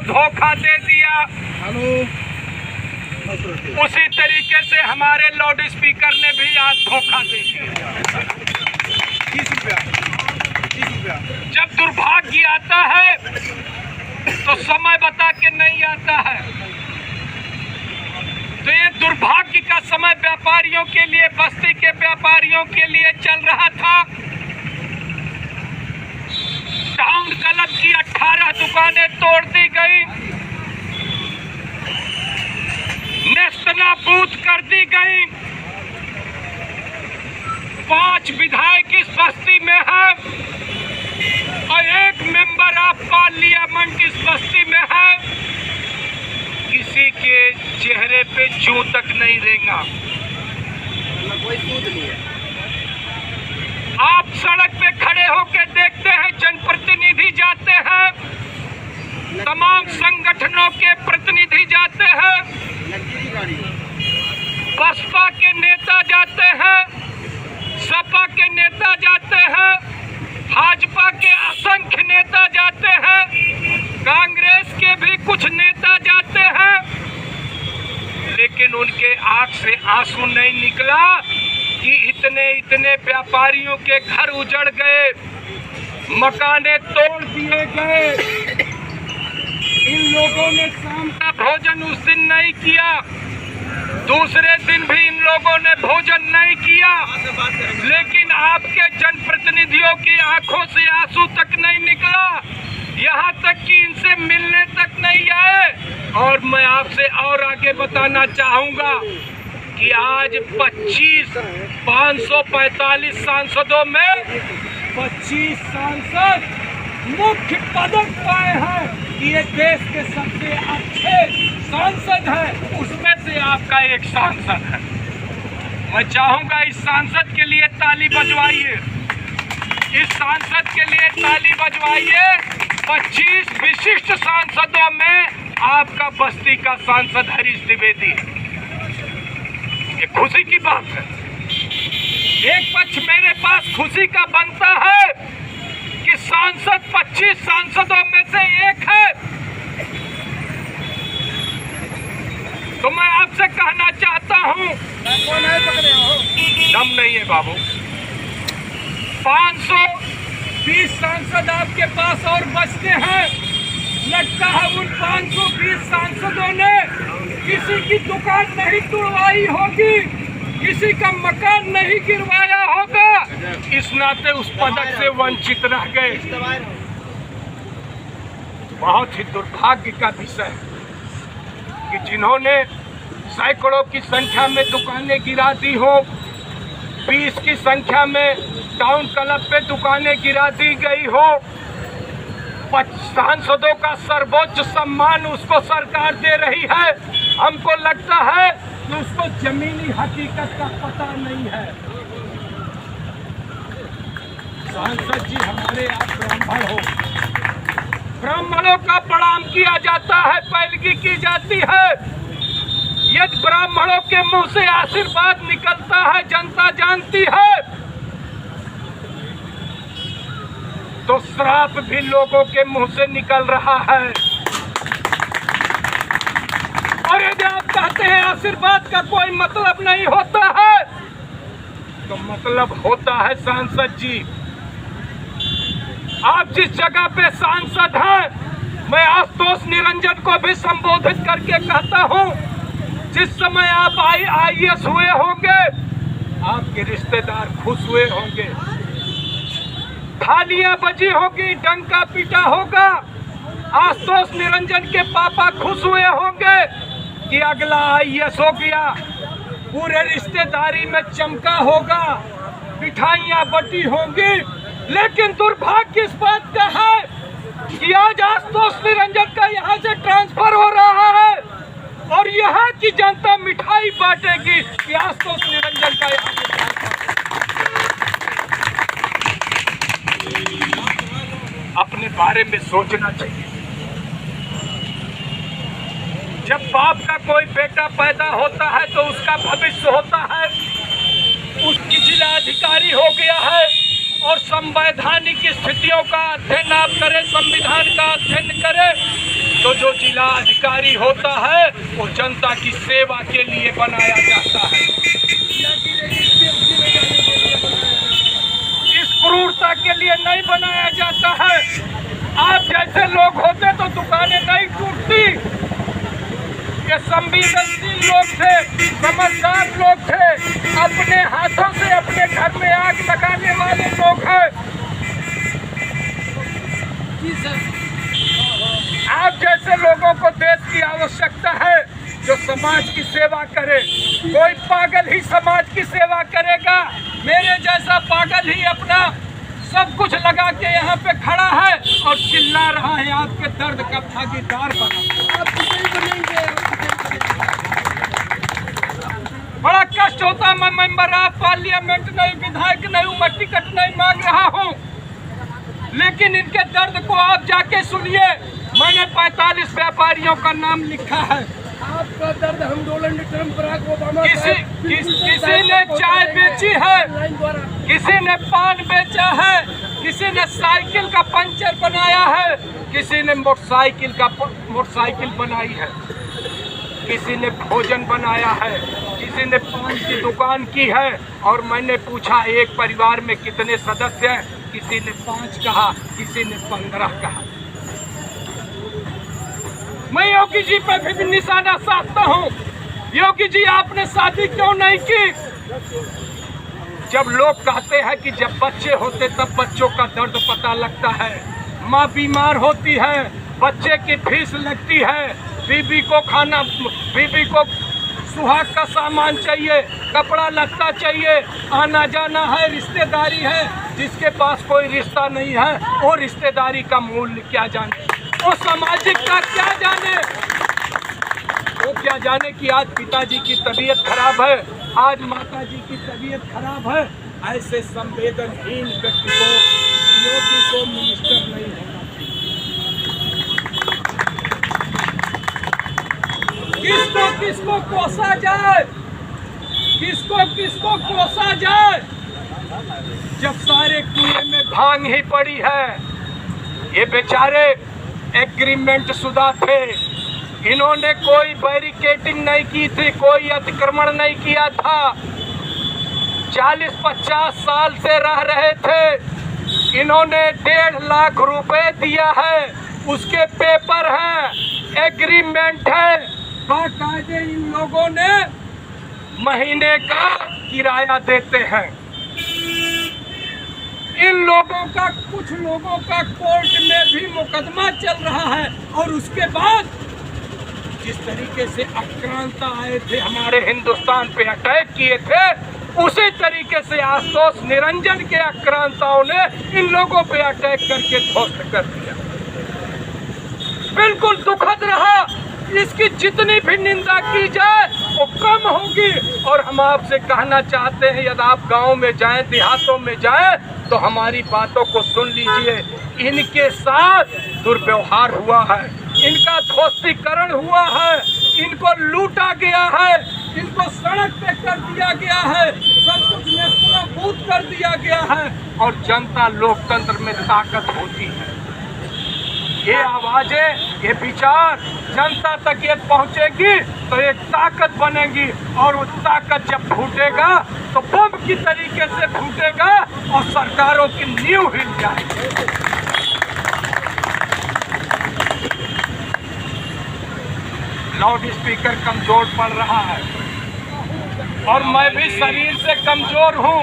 धोखा दे दिया, उसी तरीके से हमारे लाउड स्पीकर ने भी आज धोखा दे दिया। 30 रुपया। जब दुर्भाग्य आता है तो समय बता के नहीं आता है। तो ये दुर्भाग्य का समय व्यापारियों के लिए, बस्ती के व्यापारियों के लिए चल रहा था। टाउन क्लब की 18 दुकानें तोड़ दी गई, नेस्तनाबूद कर दी गई। 5 विधायक इस बस्ती में है और 1 मेंबर ऑफ पार्लियामेंट इस बस्ती में है। किसी के चेहरे पे जूं तक नहीं रेंगा। कोई सूद नहीं है। आप सड़क पे खड़े होकर देखते हैं, जनप्रतिनिधि जाते हैं, तमाम संगठनों के प्रतिनिधि जाते हैं, बसपा के नेता जाते हैं, सपा के नेता जाते हैं, भाजपा के असंख्य नेता जाते हैं, कांग्रेस के भी कुछ नेता जाते हैं, लेकिन उनके आंख से आंसू नहीं निकला कि इतने व्यापारियों के घर उजड़ गए, मकाने तोड़ दिए गए। इन लोगों ने शाम का भोजन उस दिन नहीं किया, दूसरे दिन भी इन लोगों ने भोजन नहीं किया, लेकिन आपके जनप्रतिनिधियों की आंखों से आंसू तक नहीं निकला, यहाँ तक कि इनसे मिलने तक नहीं आए। और मैं आपसे और आगे बताना चाहूँगा कि आज 545 सांसदों में 25 सांसद मुख्य पदक पाए हैं कि ये देश के सबसे अच्छे सांसद हैं, उसमें से आपका एक सांसद है। मैं चाहूँगा इस सांसद के लिए ताली बजवाइए, इस सांसद के लिए ताली बजवाइए। 25 विशिष्ट सांसदों में आपका बस्ती का सांसद हरीश द्विवेदी है। ये खुशी की बात है। एक पक्ष मेरे पास खुशी का बनता है कि सांसद 25 सांसदों में से एक है। तो मैं आपसे कहना चाहता हूं, दम नहीं है बाबू। 520 सांसद आपके पास और बचते हैं। लगता है उन 520 सांसदों ने किसी की दुकान नहीं तोड़वाई होगी, किसी का मकान नहीं गिरवाया होगा, इस नाते उस पदक से वंचित रह गए। बहुत ही दुर्भाग्य का विषय है कि जिन्होंने सैकड़ों की संख्या में दुकानें गिरा दी हो, 20 की संख्या में टाउन क्लब पे दुकानें गिरा दी गई हो, सांसदों का सर्वोच्च सम्मान उसको सरकार दे रही है। हमको लगता है कि उसको जमीनी हकीकत का पता नहीं है। सांसद जी हमारे आप ब्राह्मण हो, ब्राह्मणों का प्रणाम किया जाता है, पैलगी की जाती है। यदि ब्राह्मणों के मुंह से आशीर्वाद निकलता है, जनता जानती है, तो श्राप भी लोगों के मुंह से निकल रहा है। और यदि आप कहते हैं आशीर्वाद का कोई मतलब नहीं होता है, तो मतलब होता है सांसद जी। आप जिस जगह पे सांसद हैं, मैं आशुतोष निरंजन को भी संबोधित करके कहता हूं, जिस समय आप IAS हुए होंगे, आपके रिश्तेदार खुश हुए होंगे, थालियां बजी होगी, डंका पीटा होगा, आशुतोष निरंजन के पापा खुश हुए होंगे कि अगला IAS हो गया, पूरे रिश्तेदारी में चमका होगा, मिठाइयां बटी होंगी। लेकिन दुर्भाग्य इस बात का है कि आज आशुतोष निरंजन का यहाँ से ट्रांसफर हो रहा है और यहाँ की जनता मिठाई बांटेगी कि आशुतोष निरंजन का यहाँ से अपने बारे में सोचना चाहिए। जब बाप का कोई बेटा पैदा होता है तो उसका भविष्य होता है। उसकी जिला अधिकारी हो गया है और संवैधानिक स्थितियों का अध्ययन आप करें, संविधान का अध्ययन करें, तो जो जिला अधिकारी होता है वो जनता की सेवा के लिए बनाया जाता है। इस क्रूरता के लिए नहीं बनाया जाता है। आप जैसे लोग होते तो दुकानें नहीं टूटती। ये संवेदनशील लोग थे, समझदार लोग थे, अपने हाथों से अपने घर में आग लगाने वाले लोग हैं। आप जैसे लोगों को देश की आवश्यकता है जो समाज की सेवा करे। कोई पागल ही समाज की सेवा करेगा। मेरे जैसा पागल ही अपना सब कुछ लगा के यहाँ पे खड़ा है और चिल्ला रहा है, आपके दर्द का भागीदार बना। बड़ा कष्ट होता। मैं मेंबर ऑफ पार्लियामेंट नहीं, विधायक नहीं हूँ, मैं टिकट नहीं मांग रहा हूँ, लेकिन इनके दर्द को आप जाके सुनिए। मैंने 45 व्यापारियों का नाम लिखा है। आपका दर्द हम डोनाल्ड ट्रंप, बराक ओबामा, किसी ने चाय बेची है, किसी ने पान बेचा है, किसी ने साइकिल का पंचर बनाया है, किसी ने मोटरसाइकिल बनाई है, किसी ने भोजन बनाया है, किसी ने पान की दुकान की है। और मैंने पूछा एक परिवार में कितने सदस्य हैं, किसी ने 5 कहा, किसी ने 15 कहा। मैं योगी जी पर भी निशाना साधता हूँ। योगी जी, आपने शादी क्यों नहीं की? जब लोग कहते हैं कि जब बच्चे होते तब बच्चों का दर्द पता लगता है। माँ बीमार होती है, बच्चे की फीस लगती है, बीबी को सुहाग का सामान चाहिए, कपड़ा लत्ता चाहिए, आना जाना है, रिश्तेदारी है। जिसके पास कोई रिश्ता नहीं है वो रिश्तेदारी का मूल्य क्या जाने, वो सामाजिक का क्या जाने। वो क्या जाने कि आज पिताजी की तबीयत खराब है, आज माताजी की तबीयत खराब है। ऐसे संवेदनहीन व्यक्ति को, योगी को मिनिस्टर नहीं होना चाहिए। किसको कोसा जाए, किसको कोसा जाए, जब सारे कुएं में भांग ही पड़ी है। ये बेचारे एग्रीमेंट शुदा थे, इन्होंने कोई बैरिकेडिंग नहीं की थी, कोई अतिक्रमण नहीं किया था। 40-50 साल से रह रहे थे। इन्होंने 1.5 लाख रुपए दिया है, उसके पेपर हैं, एग्रीमेंट है, बाकायदे इन लोगों ने महीने का किराया देते हैं। इन लोगों का, कुछ लोगों का कोर्ट में भी मुकदमा चल रहा है। और उसके बाद जिस तरीके से आक्रांता आए थे, हमारे हिंदुस्तान पे अटैक किए थे, उसी तरीके से आशुतोष निरंजन के आक्रांताओं ने इन लोगों पे अटैक करके ध्वस्त कर दिया। बिल्कुल दुखद रहा। इसकी जितनी भी निंदा की जाए वो कम होगी। और हम आपसे कहना चाहते हैं, यदि आप गाँव में जाएं, देहातों में जाएं, तो हमारी बातों को सुन लीजिए। इनके साथ दुर्व्यवहार हुआ है, इनका ध्वस्तीकरण हुआ है, इनको लूटा गया है, इनको सड़क पे कर दिया गया है, सब कुछ नेस्तनाबूद कर दिया गया है। और जनता लोकतंत्र में ताकत होती है। ये आवाजें, ये विचार जनता तक ये पहुंचेगी तो एक ताकत बनेगी। और वो ताकत जब फूटेगा तो बम की तरीके से फूटेगा और सरकारों की नींव हिल जाएगी। लाउड स्पीकर कमजोर पड़ रहा है और मैं भी शरीर से कमजोर हूँ।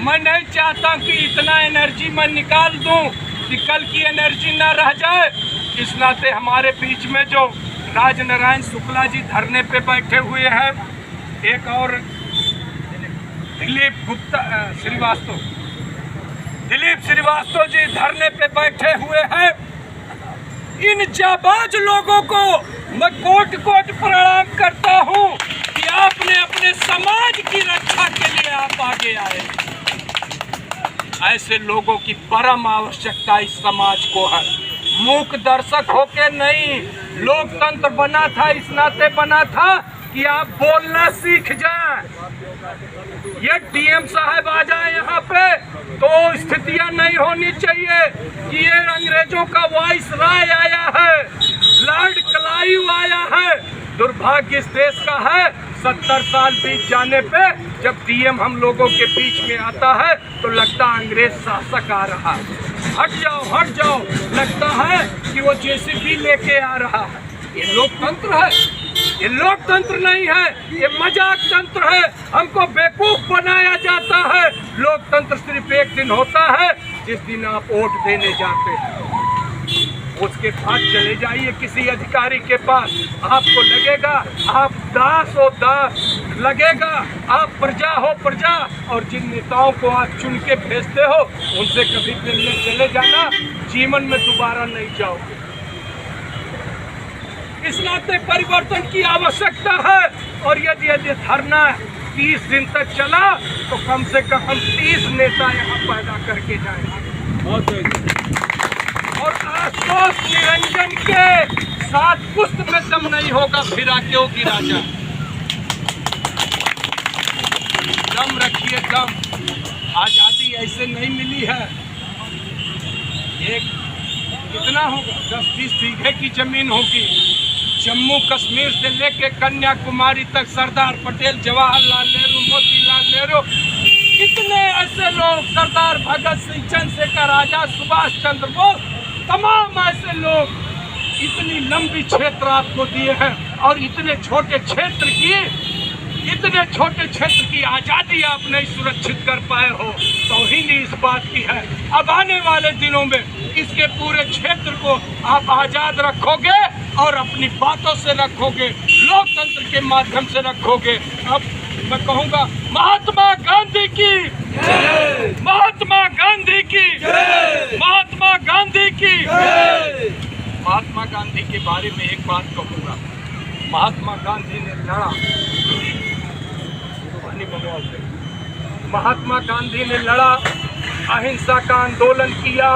मैं नहीं चाहता कि इतना एनर्जी मैं निकाल दूं कि कल की एनर्जी ना रह जाए। इस नाते हमारे बीच में जो राजनारायण शुक्ला जी धरने पे बैठे हुए हैं, एक और दिलीप श्रीवास्तव जी धरने पे बैठे हुए हैं। इन जाबाज लोगों को मैं कोट कोट प्रणाम करता हूं कि आपने अपने समाज की रक्षा के लिए आप आगे आए। ऐसे लोगों की परम आवश्यकता इस समाज को है। मूक दर्शक होके नहीं, लोकतंत्र बना था इस नाते बना था कि आप बोलना सीख जाएं। ये डीएम साहब आ जाए यहाँ पे तो स्थितियां नहीं होनी चाहिए कि ये अंग्रेजों का वाइस राय आया है, लॉर्ड क्लाइव आया है। दुर्भाग्य इस देश का है, 70 साल बीत जाने पे जब डीएम हम लोगों के बीच में आता है तो लगता है अंग्रेज शासक आ रहा है। हट जाओ, लगता है कि वो जेसीबी लेके आ रहा है। ये लोकतंत्र है, ये लोकतंत्र नहीं है, ये मजाक तंत्र है। हमको बेवकूफ बनाया जाता है। लोकतंत्र सिर्फ एक दिन होता है जिस दिन आप वोट देने जाते हैं। उसके बाद चले जाइए किसी अधिकारी के पास, आपको लगेगा आप दास हो दास, लगेगा आप प्रजा हो प्रजा। और जिन नेताओं को आप चुन के भेजते हो उनसे कभी मिलने चले जाना, जीवन में दोबारा नहीं जाओगे। इस नाते परिवर्तन की आवश्यकता है। और यदि धरना 30 दिन तक चला तो कम से कम 30 नेता यहाँ पैदा करके जाएंगे। और आशुतोष निरंजन के साथ पुष्ट में दम नहीं होगा, फिरा क्यों की राजा। दम रखिए, दम। आजादी ऐसे नहीं मिली है। एक कितना होगा, 10-20 बीघे की जमीन होगी। जम्मू कश्मीर से लेके कन्याकुमारी तक सरदार पटेल, जवाहरलाल नेहरू, मोतीलाल नेहरू, कितने ऐसे लोग, सरदार भगत सिंह, चंद्रशेखर आजाद, सुभाष चंद्र बोस, तमाम ऐसे लोग इतनी लंबी क्षेत्र आपको दिए हैं। और इतने छोटे क्षेत्र की आज़ादी आप नहीं सुरक्षित कर पाए हो, तौहीन इस बात की है। अब आने वाले दिनों में इसके पूरे क्षेत्र को आप आज़ाद रखोगे और अपनी बातों से रखोगे, लोकतंत्र के माध्यम से रखोगे। अब मैं कहूँगा महात्मा गांधी की जय, महात्मा गांधी की जय, महात्मा गांधी की जय। महात्मा गांधी के बारे में एक बात कहूँगा, महात्मा गांधी ने लड़ा, महात्मा गांधी ने लड़ा, अहिंसा का आंदोलन किया,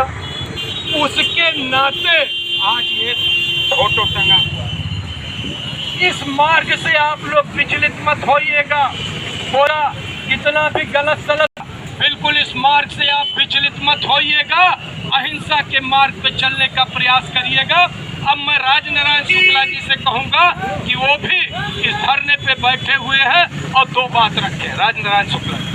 उसके नाते आज ये फोटो टंगा हुआ। इस मार्ग से आप लोग विचलित मत होइएगा। थोड़ा कितना भी गलत सलत, बिल्कुल इस मार्ग से आप विचलित मत होइएगा। अहिंसा के मार्ग पे चलने का प्रयास करिएगा। अब मैं राजनारायण शुक्ला जी से कहूँगा कि वो भी इस धरने पे बैठे हुए हैं और 2 बात रखें। राजनारायण शुक्ला जी।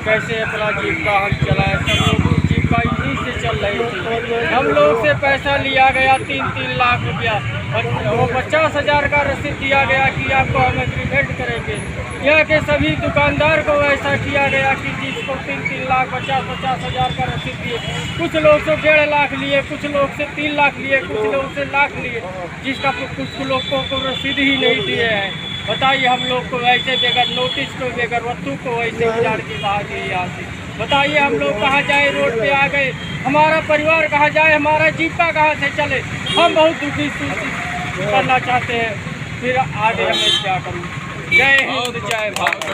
कैसे अपना जीविका हम चलाए, सब लोग जीविका इन्हीं से चल रही थी। हम लोग से पैसा लिया गया 3-3 लाख रुपया, वो 50,000 का रसीद दिया गया कि आपको हम एग्रीमेंट करेंगे। यहाँ के सभी दुकानदार को ऐसा किया गया कि जिसको 3-3 लाख 50,000 का रसीद दिए। कुछ लोग से 1.5 लाख लिए, कुछ लोग से 3 लाख लिए, कुछ लोग से लाख लिए, जिसका कुछ लोगों को रसीद ही नहीं दिए हैं। बताइए, हम लोग को ऐसे बगैर नोटिस को, बगैर वस्तु को ऐसे उजाड़ के बाहर दिए यहाँ से। बताइए हम लोग कहाँ जाए, रोड पे आ गए, हमारा परिवार कहाँ जाए, हमारा जीविका कहाँ से चले। हम बहुत दुखी करना चाहते हैं, फिर आगे हमें क्या करूँ। जय हिंद, जय भारत।